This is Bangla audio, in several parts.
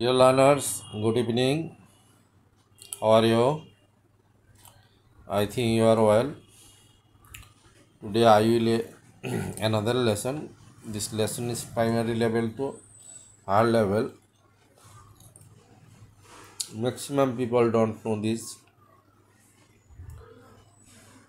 Dear learners, good evening. How are you? I think you are well. Today I will another lesson. This lesson is primary level to higher level. Maximum people don't know this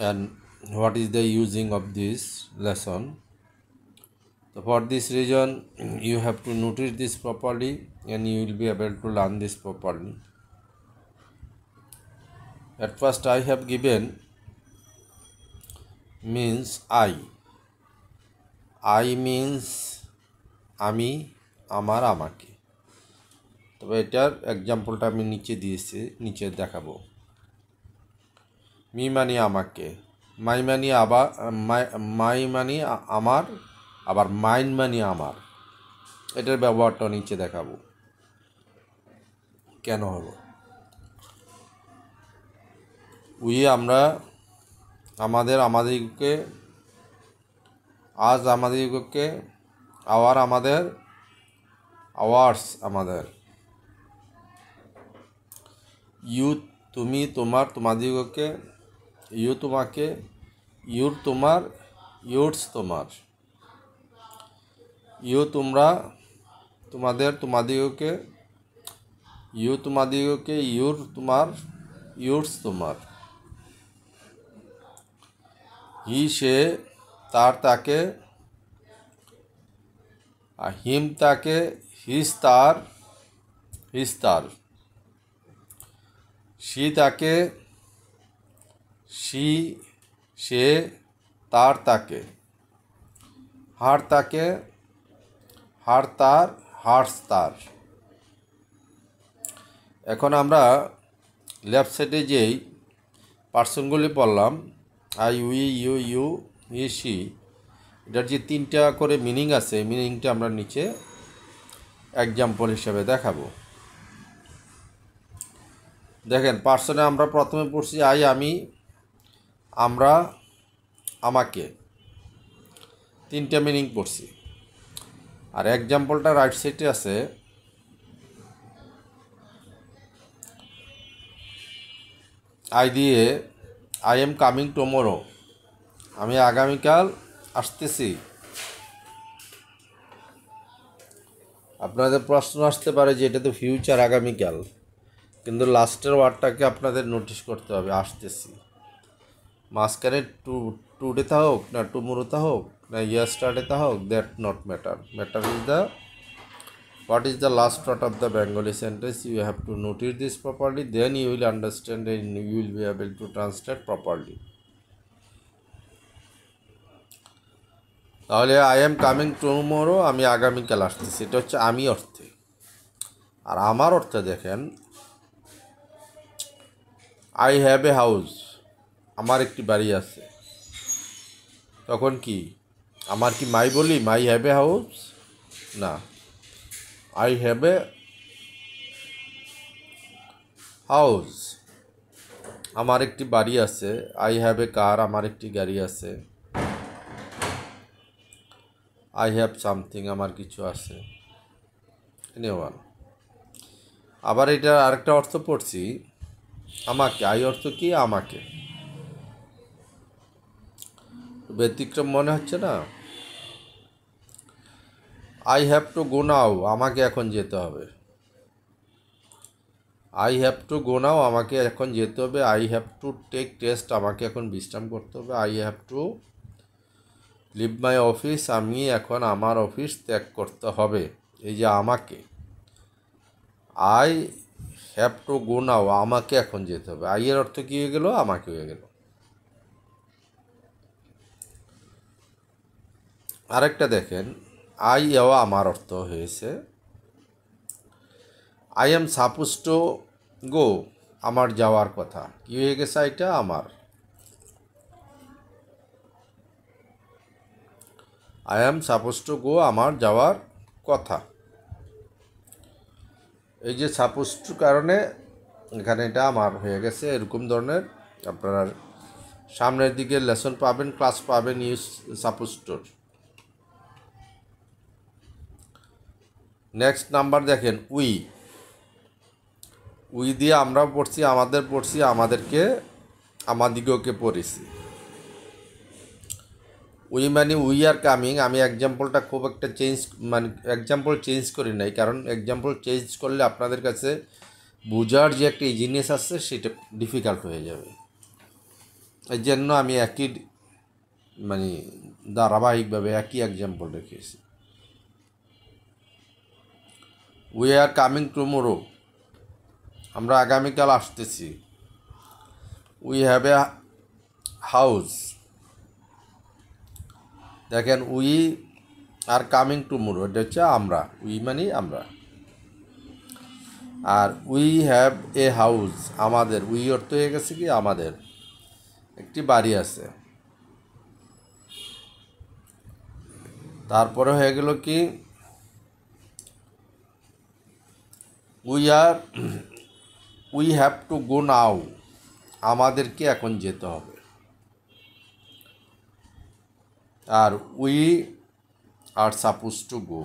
and what is the using of this lesson. So for this reason, you have to notice this properly and you will be able to learn this properly. At first I have given means I means আমি আমার আমাকে। তবে এটার এক্সাম্পলটা আমি নিচে দেখাবো। মি মানে আমাকে, মাই মানে মাই মানে আমার, আবার মাইন মানে আমার। এটার ব্যবহারটা নিচে দেখাবো কেন হলো। আমরা আমাদেরকে আজ আমাদেরকে আমাদের আওয়ার্স আমাদের, ইউ তুমি তোমার তোমাদিগকে, ইউ তোমাকে, ইউর তোমার, ইউরস তোমার, ইউ তোমরা তোমাদের তোমাদিগকে, ইউ তোমাদিগকে, ইউর তোমার, ইউরস তোমার, হি সে তার তাকে, হিম তাকে, হিস তার, হিস তার, সি তাকে, সি সে তার তাকে, হার তাকে, হার তার, হার্স তার। এখন আমরা লেফট সাইডে যেই পার্সনগুলি পড়লাম, I, we, you, you, he, she, এটার যে তিনটা করে মিনিং আছে, মিনিংটা আমরা নিচে এক্সাম্পল হিসাবে দেখাবো। দেখেন, পার্সনে আমরা প্রথমে পড়ছি আই আমি, আমরা আমাকে, তিনটা মিনিং পড়ছি। আর এক্সাম্পলটা রাইট সাইডে আছে, আই দিয়ে আই এম কামিং টুমোরো, আমি আগামীকাল আসতেছি। আপনাদের প্রশ্ন আসতে পারে যে এটা তো ফিউচার, আগামীকাল, কিন্তু লাস্টের ওয়ার্ডটাকে আপনাদের নোটিশ করতে হবে, আসতেছি। মাঝখানে টুডেতে হোক না টুমোরোতে হোক না ইয়েস্টারডেতে হোক, that not matter is the what is the last part of the Bengali sentence. You have to notice this properly, then you will understand and you will be able to translate properly. তাহলে আই এম কামিং টুমোরো, আমি আগামীকাল আসতেছি, এটা হচ্ছে আমি অর্থে। আর আমার অর্থে দেখেন, আই হ্যাভ এ হাউস, আমার একটি বাড়ি আছে। তখন কি আমার কি মাই বলি, মাই হ্যাভ এ হাউস? না, আই হ্যাভ এ হাউস, আমার একটি বাড়ি আছে। আই হ্যাভ এ কার, আমার একটি গাড়ি আছে। আই হ্যাভ সামথিং, আমার কিছু আছে। এনিওয়ান। আবার এটা আরেকটা অর্থ পড়ছি, আমাকে, আই অর্থ কি, আমাকে। ব্যতিক্রম মনে হচ্ছে না? I have to go now, আমাকে এখন যেতে হবে। I have to go now, আমাকে এখন যেতে হবে। I have to take test, আমাকে এখন বিশ্রাম করতে হবে। I have to leave my office, আমি এখন আমার অফিস ত্যাগ করতে হবে। এই যে আমাকে, I have to go now, আমাকে এখন যেতে হবে। আই এর অর্থ কী হয়ে গেল, আমাকে হয়ে গেল। আরেকটা দেখেন, আই এও আমার অর্থ হয়েছে। আই এম সাপোজ টু গো, আমার যাওয়ার কথা। কী হয়ে গেছে, এটা আমার। আই এম সাপোজ টু গো, আমার যাওয়ার কথা। এই যে সাপোজ টু কারণে এখানে এটা আমার হয়ে গেছে। এরকম ধরনের আপনারা সামনের দিকে লেসন পাবেন, ক্লাস পাবেন ইউজ সাপোজ টুর। নেক্সট নাম্বার দেখেন, উই। উই দিয়ে আমরা পড়ছি, আমাদের পড়ছি, আমাদেরকে, আমাদিগকে পড়েছি। উই মানে উই আর কামিং। আমি এক্সাম্পলটা খুব একটা চেঞ্জ, মানে এক্সাম্পল চেঞ্জ করি নাই, কারণ এক্সাম্পল চেঞ্জ করলে আপনাদের কাছে বোঝার যে একটা ইজিনেস আছে সেটা ডিফিকাল্ট হয়ে যাবে। এই জন্য আমি একই, মানে ধারাবাহিকভাবে একই এক্সাম্পল রেখেছি। উই আর কামিং টুমোরো, আমরা আগামীকাল আসতেছি। উই হ্যাভ এ হাউস, দেখেন উই আর কামিং টুমোরো, এটা হচ্ছে আমরা, উই মানে আমরা। আর উই হ্যাভ এ হাউস, আমাদের, উই অর্থ হয়ে গেছে কি আমাদের একটি বাড়ি আছে। তারপরে হয়ে গেল কি we have to go now, আমাদেরকে এখন যেতে হবে। আর we are suppose to go,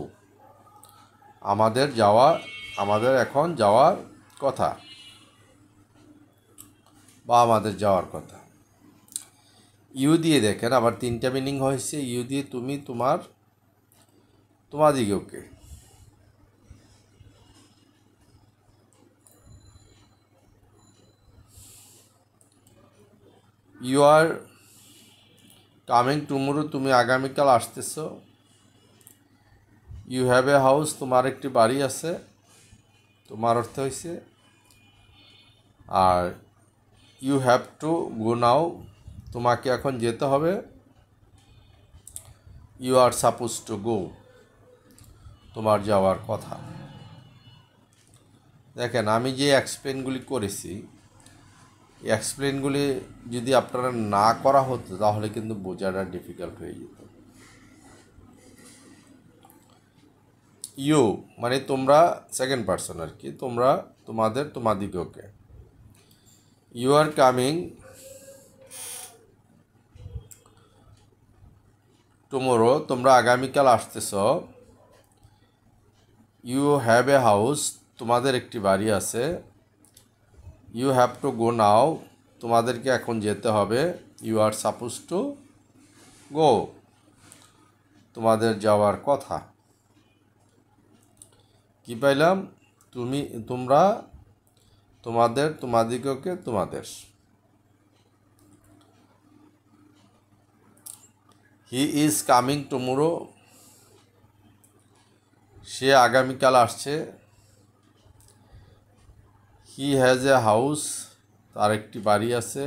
আমাদের এখন যাওয়ার কথা, বা আমাদের যাওয়ার কথা। ইউ দিয়ে দেখেন আবার তিনটা মিনিং হয়েছে। ইউ দিয়ে তুমি, তোমার, তোমাদিগকে। ইউ আর কামিং টুমোরো, তুমি আগামীকাল আসতেছ। ইউ হ্যাভ এ হাউস, তোমার একটি বাড়ি আছে, তোমার অর্থ হয়েছে। আর you have to go now, তোমাকে এখন যেতে হবে। You are suppose to go, তোমার যাওয়ার কথা। দেখেন আমি যে এক্সপ্লেনগুলি করেছি, এই এক্সপ্লেনগুলি যদি আপনারা না করা হতো তাহলে কিন্তু বোঝাটা ডিফিকাল্ট হয়ে যেত। ইউ মানে তোমরা, সেকেন্ড পার্সন আর কি, তোমরা, তোমাদের, তোমাদিগকে। ইউ আর কামিং টুমোরো, তোমরা আগামীকাল আসতেছ। ইউ হ্যাভ এ হাউস, তোমাদের একটি বাড়ি আছে। You have to go now, তোমাদেরকে এখন যেতে হবে। You are suppose to go, তোমাদের যাওয়ার কথা। কি পাইলাম? তুমি, তোমরা, তোমাদের, তোমাদিগকে, তোমাদের। হি ইজ কামিং টুমোরো, সে আগামীকাল আসছে। হি হ্যাজ এ হাউস, তার একটি বাড়ি আছে।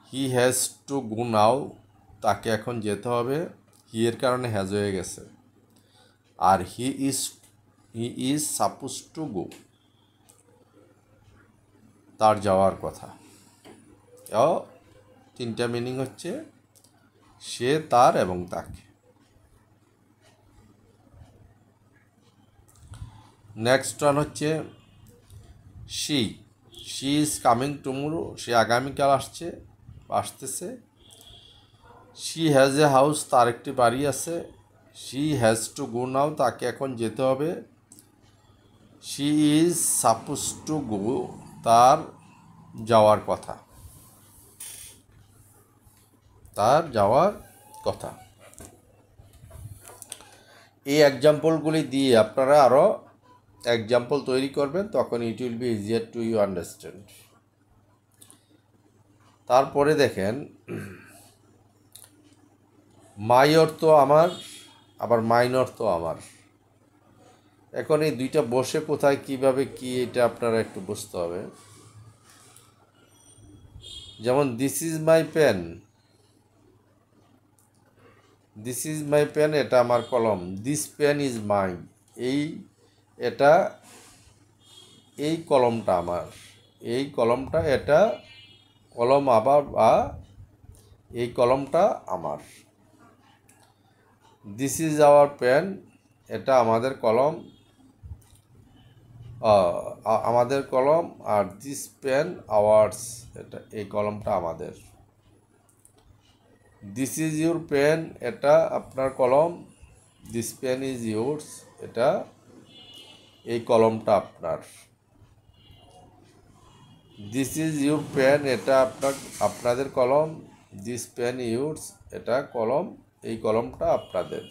হি হ্যাজ টু গো নাও, তাকে এখন যেতে হবে। হি এর কারণে হ্যাজ হয়ে গেছে। আর he is suppose to go, তার যাওয়ার কথা। তিনটা মিনিং হচ্ছে সে, তার এবং তাকে। নেক্সট ওয়ান হচ্ছে শি ইজ কামিং টুমোরো, সে আগামীকাল আসতেছে। শি হ্যাজ এ হাউস, তার একটি বাড়ি আছে। শি হ্যাজ টু গো নাও, তাকে এখন যেতে হবে। She is suppose to go, তার যাওয়ার কথা, তার যাওয়ার কথা। এই এক্সাম্পলগুলি দিয়ে আপনারা আরও এক্সাম্পল তৈরি করবেন, তখন it will be easier to you understand. তারপরে দেখেন মাই অর্থ আমার, আবার মাইন অর্থ আমার। এখন এই দুইটা বসে কোথায়, কিভাবে, কি, এটা আপনারা একটু বুঝতে হবে। যেমন this is my pen, this is my pen, এটা আমার কলম। দিস পেন ইজ মাই, এটা, এই কলমটা আমার, এই কলমটা, এটা কলম আবার, বা এই কলমটা আমার। দিস ইজ আওয়ার পেন, এটা আমাদের কলম, আমাদের কলম। আর দিস পেন আওয়ার্স, এটা, এই কলমটা আমাদের। দিস ইজ ইউর পেন, এটা আপনার কলম। দিস পেন ইজ ইউরস, এটা, এই কলমটা আপনার। দিস ইজ ইউর পেন, এটা আপনাদের কলম। দিস পেন ইউরস, এটা কলম, এই কলমটা আপনাদের।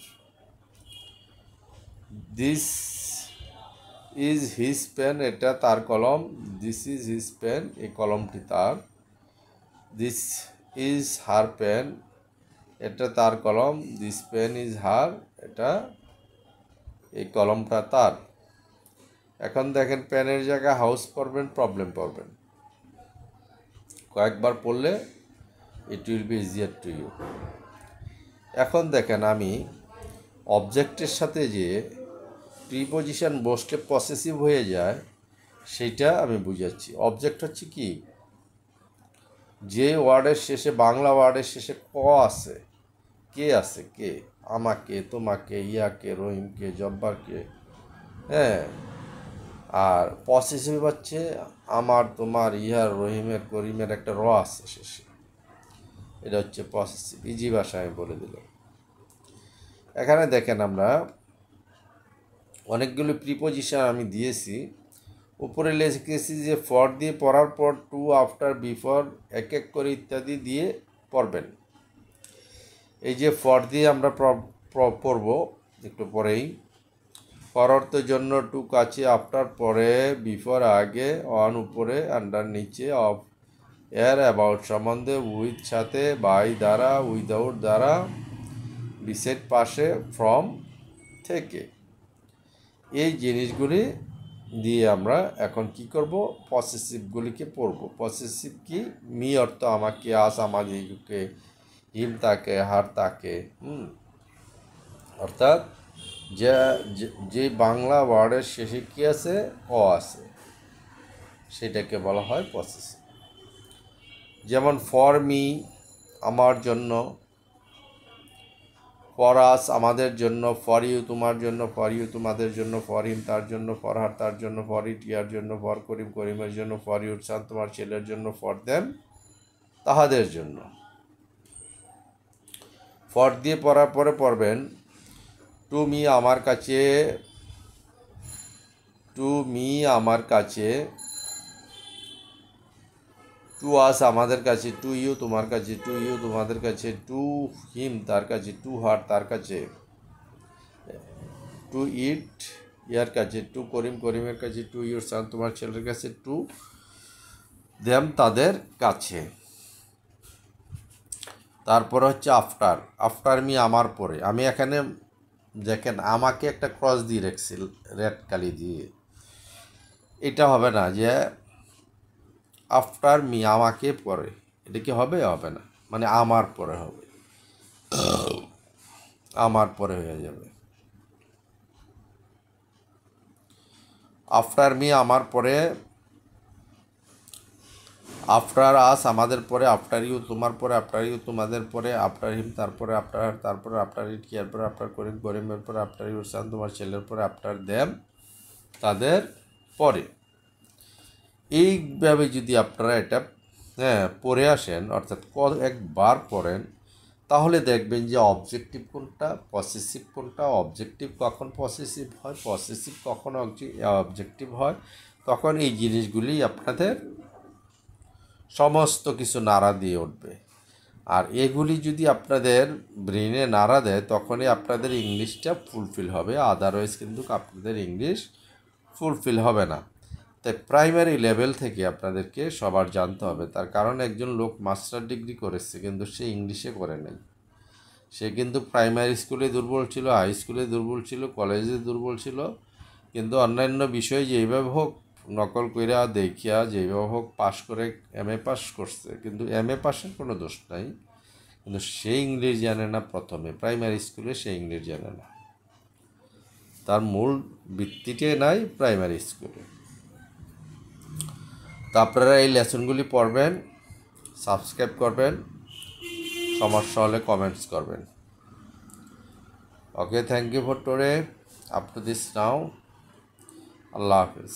দিস ইজ হিজ পেন, এটা তার কলম। দিস ইজ হিজ পেন, এই কলমটি তার। দিস ইজ হার পেন, এটা তার কলম। দিস পেন ইজ হার, এটা এই কলমটা তার। এখন দেখেন, পেনের জায়গায় হাউস পড়বেন, প্রবলেম পড়বেন। কয়েকবার পড়লে it will be easier to you. এখন দেখেন, আমি অবজেক্টের সাথে যে প্রিপোজিশন বসলে পসেসিভ হয়ে যায় সেইটা আমি বুঝাচ্ছি। অবজেক্ট হচ্ছে কি, যে ওয়ার্ডের শেষে, বাংলা ওয়ার্ডের শেষে ক আছে, কে আছে, কে, আমাকে, তোমাকে, ইয়াকে, রহিমকে, জব্বারকে, হ্যাঁ। আর পসেসিভ হচ্ছে আমার, তোমার, ইহার, রহিমের, করিমের একটা র আছে শেষে, এটা হচ্ছে পসেসিভ। ইজি ভাষায় আমি বলে দিলাম। এখানে দেখেন, আমরা অনেকগুলো প্রিপোজিশন আমি দিয়েছি। উপরে লিখেছি যে ফর দিয়ে পড়ার পর টু, আফটার, বিফোর, এক এক করে ইত্যাদি দিয়ে পড়বেন। এই যে ফর দিয়ে আমরা পড়ব একটু পরেই। ফর অর্থের জন্য, টু কাছে, আফটার পরে, বিফোর আগে, অন উপরে, আন্ডার নিচে, অফ এর, অ্যাবাউট সম্বন্ধে, উইথ সাথে, বাই দ্বারা, উইদাউট দ্বারা, বিসেট পাশে, ফ্রম থেকে। এই জিনিসগুলি দিয়ে আমরা এখন কি করব, পসেসিভগুলিকে পড়ব। পসেসিভ কি, মি অর্থ আমাকে, আস আমাদেরকে, হিম তাকে, হার তাকে। অর্থাৎ যে বাংলা ওয়ার্ডের শেষে কি আছে, অ আছে, সেটাকে বলা হয় পসেসিভ। যেমন ফর মি, আমার জন্য। ফর আস, আমাদের জন্য। ফর ইউ, তোমার জন্য। ফর ইউ, তোমাদের জন্য। ফর হিম, তার জন্য। ফর হার, তার জন্য। ফর ইট, ইয়ার জন্য। ফর করিম, করিমের জন্য। ফর ইউর সান, তোমার ছেলের জন্য। ফর দেম, তাহাদের জন্য। ফর দিয়ে পড়ার পরে পড়বেন টু মি, আমার কাছে। টু মি, আমার কাছে। টু আস, আমাদের কাছে। টু ইউ, তোমার কাছে। টু ইউ, তোমাদের কাছে। টু হিম, তার কাছে। টু হার, তার কাছে। টু ইট, ইয়ার কাছে। টু করিম, করিমের কাছে। টু ইউর সান, তোমার ছেলের কাছে। টু দেম, তাদের কাছে। তারপর হচ্ছে আফটার। আফটার মি, আমার পরে। আমি এখানে দেখেন, আমাকে একটা ক্রস দিয়ে রাখছি রেড কালি দিয়ে। এটা হবে না যে আফটার মি, আমাকে পরে, এটা কি হবে? হবে না, মানে আমার পরে হবে, আমার পরে হয়ে যাবে। আফটার মি, আমার পরে। আফটার আস, আমাদের পরে। আফটার ইউ, তোমার পরে। আফটার ইউ, তোমাদের পরে। আফটার হিম, তারপরে। আফটার হার, তারপরে। আফটার ইট, ইয়ার পরে। আফটার করিম, করিমের পরে। আফটার ইউর সান, তোমার ছেলের পরে। আফটার দেম, তাদের পরে। এইভাবে যদি আপনারা এটা পড়ে আসেন, অর্থাৎ একবার পড়েন, তাহলে দেখবেন যে অবজেক্টিভ কোনটা, পসেসিভ কোনটা, অবজেক্টিভ কখন পসেসিভ হয়, পসেসিভ কখন অবজেক্টিভ হয়। তখন এই জিনিসগুলি আপনাদের সমস্ত কিছু নাড়া দিয়ে উঠবে। আর এগুলি যদি আপনাদের ব্রেনে নাড়া দেয়, তখনই আপনাদের ইংলিশটা ফুলফিল হবে। আদারওয়াইজ কিন্তু আপনাদের ইংলিশ ফুলফিল হবে না। তাই প্রাইমারি লেভেল থেকে আপনাদেরকে সবার জানতে হবে। তার কারণ, একজন লোক মাস্টার ডিগ্রি করেছে কিন্তু সে ইংলিশে করে নাই। সে কিন্তু প্রাইমারি স্কুলে দুর্বল ছিল, হাই স্কুলে দুর্বল ছিল, কলেজে দুর্বল ছিল, কিন্তু অন্যান্য বিষয় যেইভাবে হোক নকল কইরা দেখিয়া যেইভাবে হোক পাশ করে MA পাস করছে। কিন্তু MA পাসের কোনো দোষ নাই, কিন্তু সে ইংলিশ জানে না। প্রথমে প্রাইমারি স্কুলে সে ইংলিশ জানে না, তার মূল ভিত্তিটাই নাই প্রাইমারি স্কুলে। তো আপনারা এই লেসনগুলি পড়বেন, সাবস্ক্রাইব করবেন, সমস্যা হলে কমেন্টস করবেন। Okay, thank you for today, up to this now. আল্লাহ হাফিজ।